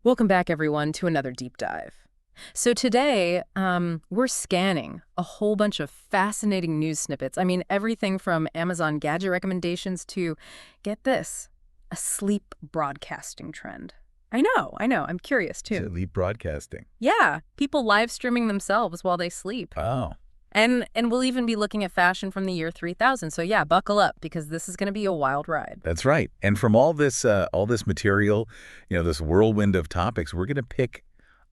Welcome back, everyone, to another deep dive. So today, we're scanning a whole bunch of fascinating news snippets. I mean, everything from Amazon gadget recommendations to, get this, a sleep broadcasting trend. I know, I'm curious too. Elite broadcasting. Yeah, people live streaming themselves while they sleep. Oh, And we'll even be looking at fashion from the year 3000. So yeah, buckle up because this is going to be a wild ride. that's right. And from all this material, this whirlwind of topics, we're going to pick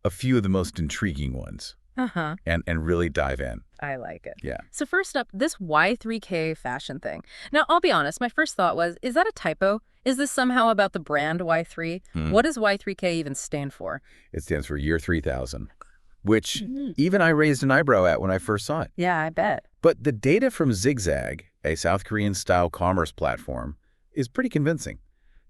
a few of the most intriguing ones Uh-huh. and really dive in. I like it. Yeah. So first up, this Y3K fashion thing. Now, I'll be honest, my first thought was, is that a typo? Is this somehow about the brand Y3? Hmm. What does Y3K even stand for? It stands for year 3000, which even I raised an eyebrow at when I first saw it. Yeah, I bet. But the data from Zigzag, a South Korean-style commerce platform, is pretty convincing.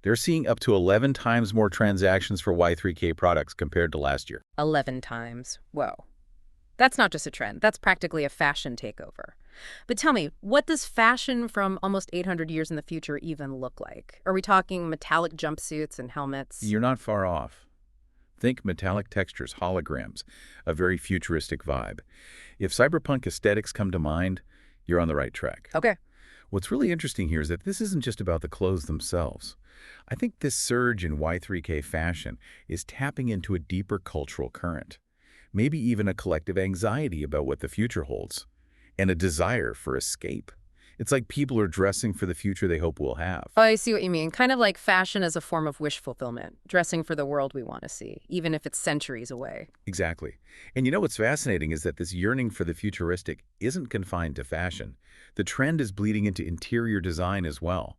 They're seeing up to 11 times more transactions for Y3K products compared to last year. 11 times. Whoa. That's not just a trend. That's practically a fashion takeover. But tell me, what does fashion from almost 800 years in the future even look like? Are we talking metallic jumpsuits and helmets? You're not far off. Think metallic textures, holograms, a very futuristic vibe. If cyberpunk aesthetics come to mind, you're on the right track. Okay. What's really interesting here is that this isn't just about the clothes themselves. I think this surge in Y3K fashion is tapping into a deeper cultural current, maybe even a collective anxiety about what the future holds, and a desire for escape. It's like people are dressing for the future they hope we'll have. Oh, I see what you mean. Kind of like fashion as a form of wish fulfillment, dressing for the world we want to see, even if it's centuries away. Exactly. And you know what's fascinating is that this yearning for the futuristic isn't confined to fashion. The trend is bleeding into interior design as well.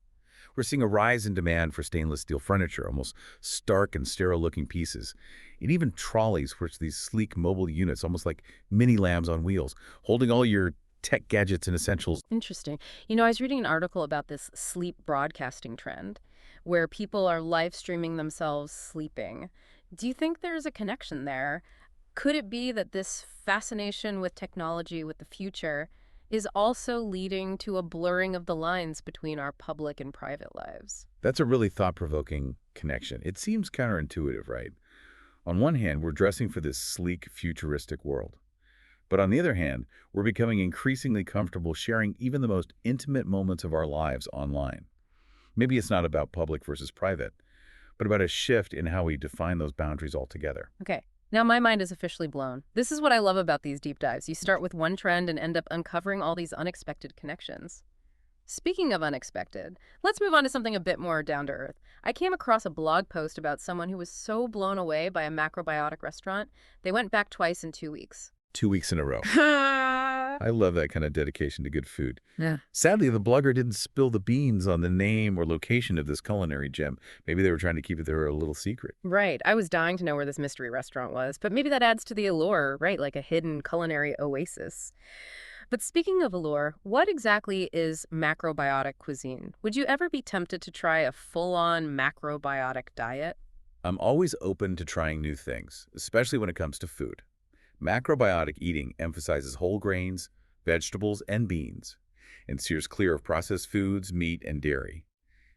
We're seeing a rise in demand for stainless steel furniture, almost stark and sterile-looking pieces, and even trolleys, which are these sleek mobile units, almost like mini lambs on wheels, holding all your tech gadgets and essentials. Interesting. I was reading an article about this sleep broadcasting trend where people are live streaming themselves sleeping. Do you think there's a connection there? Could it be that this fascination with technology, with the future, is also leading to a blurring of the lines between our public and private lives? That's a really thought-provoking connection. It seems counterintuitive, right? On one hand, we're dressing for this sleek, futuristic world. But on the other hand, we're becoming increasingly comfortable sharing even the most intimate moments of our lives online. Maybe it's not about public versus private, but about a shift in how we define those boundaries altogether. Okay. Now my mind is officially blown. This is what I love about these deep dives. You start with one trend and end up uncovering all these unexpected connections. Speaking of unexpected, let's move on to something a bit more down to earth. I came across a blog post about someone who was so blown away by a macrobiotic restaurant, they went back twice in 2 weeks. 2 weeks in a row. Yeah. I love that kind of dedication to good food. Sadly, the blogger didn't spill the beans on the name or location of this culinary gem. Maybe they were trying to keep it there a little secret. Right. I was dying to know where this mystery restaurant was, but maybe that adds to the allure, right? Like a hidden culinary oasis. But speaking of allure, what exactly is macrobiotic cuisine? Would you ever be tempted to try a full-on macrobiotic diet? I'm always open to trying new things, especially when it comes to food. Macrobiotic eating emphasizes whole grains, vegetables, and beans, and steers clear of processed foods, meat, and dairy.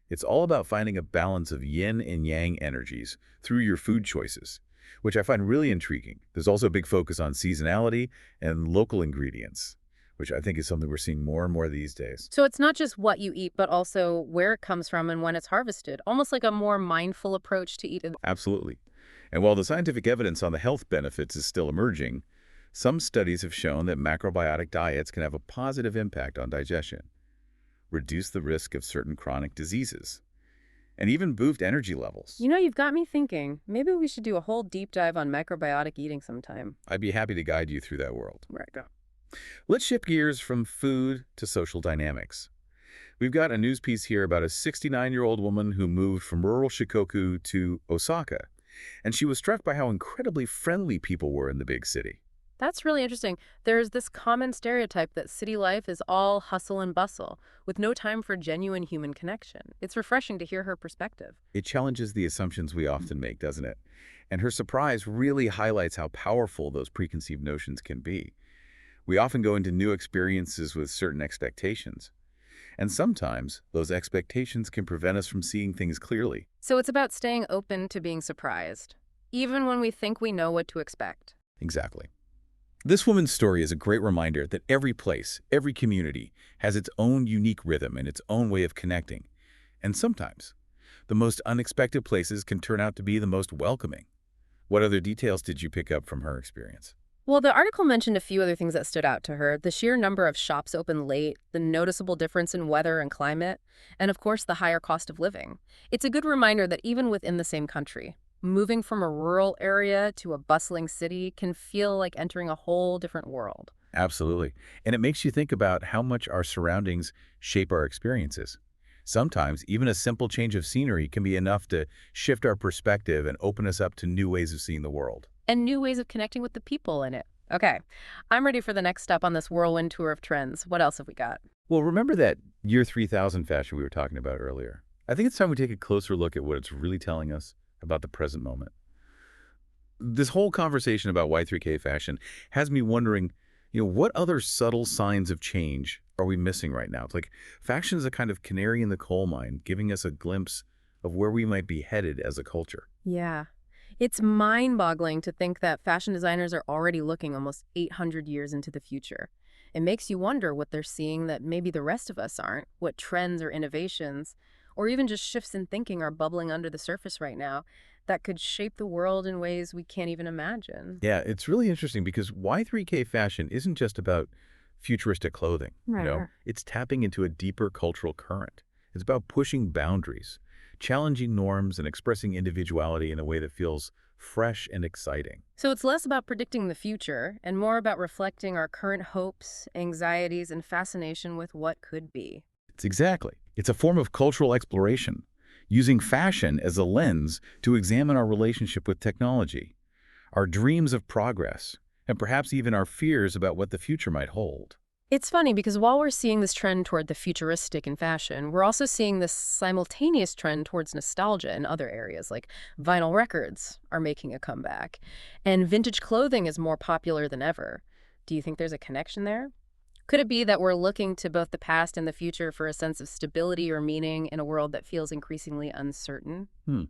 It's all about finding a balance of yin and yang energies through your food choices, which I find really intriguing. There's also a big focus on seasonality and local ingredients, which I think is something we're seeing more and more these days. So it's not just what you eat, but also where it comes from and when it's harvested, almost like a more mindful approach to eating. Absolutely. And while the scientific evidence on the health benefits is still emerging, some studies have shown that macrobiotic diets can have a positive impact on digestion, reduce the risk of certain chronic diseases, and even boost energy levels. You've got me thinking. Maybe we should do a whole deep dive on macrobiotic eating sometime. I'd be happy to guide you through that world. Right. Go. Let's shift gears from food to social dynamics. We've got a news piece here about a 69-year-old woman who moved from rural Shikoku to Osaka, and she was struck by how incredibly friendly people were in the big city. That's really interesting. There's this common stereotype that city life is all hustle and bustle, with no time for genuine human connection. It's refreshing to hear her perspective. It challenges the assumptions we often make, doesn't it? And her surprise really highlights how powerful those preconceived notions can be. We often go into new experiences with certain expectations, and sometimes those expectations can prevent us from seeing things clearly. So it's about staying open to being surprised. even when we think we know what to expect. Exactly. This woman's story is a great reminder that every place, every community, has its own unique rhythm and its own way of connecting. And sometimes, the most unexpected places can turn out to be the most welcoming. What other details did you pick up from her experience? Well, the article mentioned a few other things that stood out to her: the sheer number of shops open late, the noticeable difference in weather and climate, and of course, the higher cost of living. It's a good reminder that even within the same country, moving from a rural area to a bustling city can feel like entering a whole different world. Absolutely. And it makes you think about how much our surroundings shape our experiences. Sometimes, even a simple change of scenery can be enough to shift our perspective and open us up to new ways of seeing the world. And new ways of connecting with the people in it. Okay, I'm ready for the next step on this whirlwind tour of trends. What else have we got? Well, remember that year 3000 fashion we were talking about earlier? I think it's time we take a closer look at what it's really telling us about the present moment. This whole conversation about Y3K fashion has me wondering, what other subtle signs of change are we missing right now? It's like fashion is a kind of canary in the coal mine, giving us a glimpse of where we might be headed as a culture. Yeah. It's mind-boggling to think that fashion designers are already looking almost 800 years into the future. It makes you wonder what they're seeing that maybe the rest of us aren't, what trends or innovations, or even just shifts in thinking are bubbling under the surface right now that could shape the world in ways we can't even imagine. Yeah, it's really interesting because Y3K fashion isn't just about futuristic clothing, Right. It's tapping into a deeper cultural current. It's about pushing boundaries, challenging norms, and expressing individuality in a way that feels fresh and exciting. So it's less about predicting the future and more about reflecting our current hopes, anxieties, and fascination with what could be. It's a form of cultural exploration, using fashion as a lens to examine our relationship with technology, our dreams of progress, and perhaps even our fears about what the future might hold. It's funny because while we're seeing this trend toward the futuristic in fashion, we're also seeing this simultaneous trend towards nostalgia in other areas, like vinyl records are making a comeback, and vintage clothing is more popular than ever. Do you think there's a connection there? Could it be that we're looking to both the past and the future for a sense of stability or meaning in a world that feels increasingly uncertain? Hmm.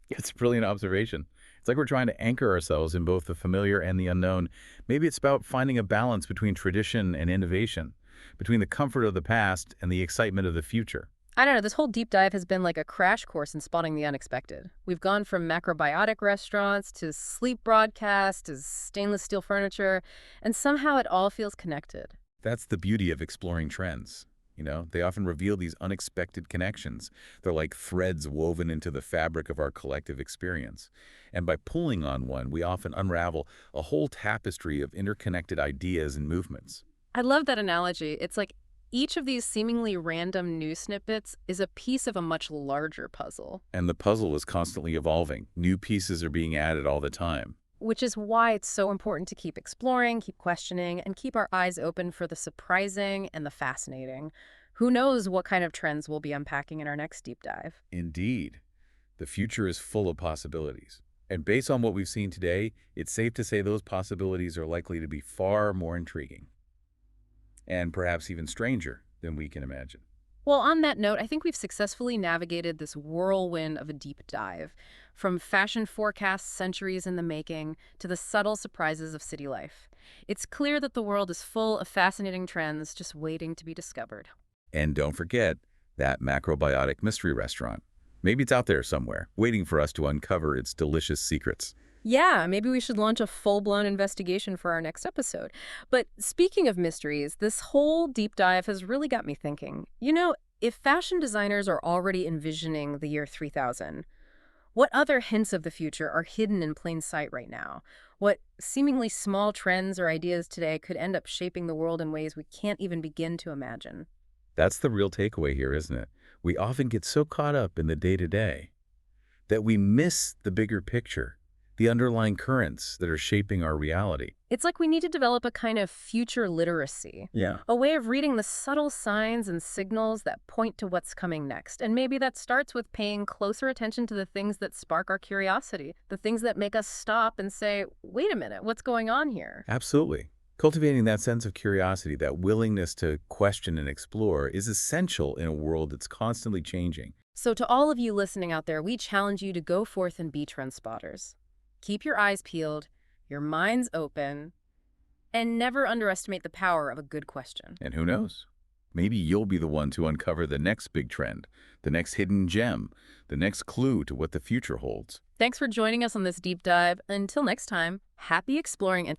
It's a brilliant observation. It's like we're trying to anchor ourselves in both the familiar and the unknown. Maybe it's about finding a balance between tradition and innovation, between the comfort of the past and the excitement of the future. I don't know, this whole deep dive has been like a crash course in spotting the unexpected. We've gone from macrobiotic restaurants to sleep broadcasts to stainless steel furniture, and somehow it all feels connected. That's the beauty of exploring trends. They often reveal these unexpected connections. They're like threads woven into the fabric of our collective experience. And by pulling on one, we often unravel a whole tapestry of interconnected ideas and movements. I love that analogy. It's like each of these seemingly random news snippets is a piece of a much larger puzzle, And the puzzle is constantly evolving. New pieces are being added all the time. which is why it's so important to keep exploring, keep questioning, and keep our eyes open for the surprising and the fascinating. Who knows what kind of trends we'll be unpacking in our next deep dive? Indeed, the future is full of possibilities. And based on what we've seen today, it's safe to say those possibilities are likely to be far more intriguing and perhaps even stranger than we can imagine. Well, on that note, I think we've successfully navigated this whirlwind of a deep dive, from fashion forecasts centuries in the making to the subtle surprises of city life. It's clear that the world is full of fascinating trends just waiting to be discovered. And don't forget that macrobiotic mystery restaurant. Maybe it's out there somewhere, waiting for us to uncover its delicious secrets. Yeah, maybe we should launch a full-blown investigation for our next episode. But speaking of mysteries, this whole deep dive has really got me thinking. If fashion designers are already envisioning the year 3000, what other hints of the future are hidden in plain sight right now? What seemingly small trends or ideas today could end up shaping the world in ways we can't even begin to imagine? That's the real takeaway here, isn't it? We often get so caught up in the day-to-day that we miss the bigger picture, the underlying currents that are shaping our reality. It's like we need to develop a kind of future literacy, Yeah. a way of reading the subtle signs and signals that point to what's coming next. And maybe that starts with paying closer attention to the things that spark our curiosity, the things that make us stop and say, wait a minute, what's going on here? Absolutely. Cultivating that sense of curiosity, that willingness to question and explore, is essential in a world that's constantly changing. So to all of you listening out there, we challenge you to go forth and be trend spotters. Keep your eyes peeled, your minds open, and never underestimate the power of a good question. And who knows? Maybe you'll be the one to uncover the next big trend, the next hidden gem, the next clue to what the future holds. Thanks for joining us on this deep dive. Until next time, happy exploring and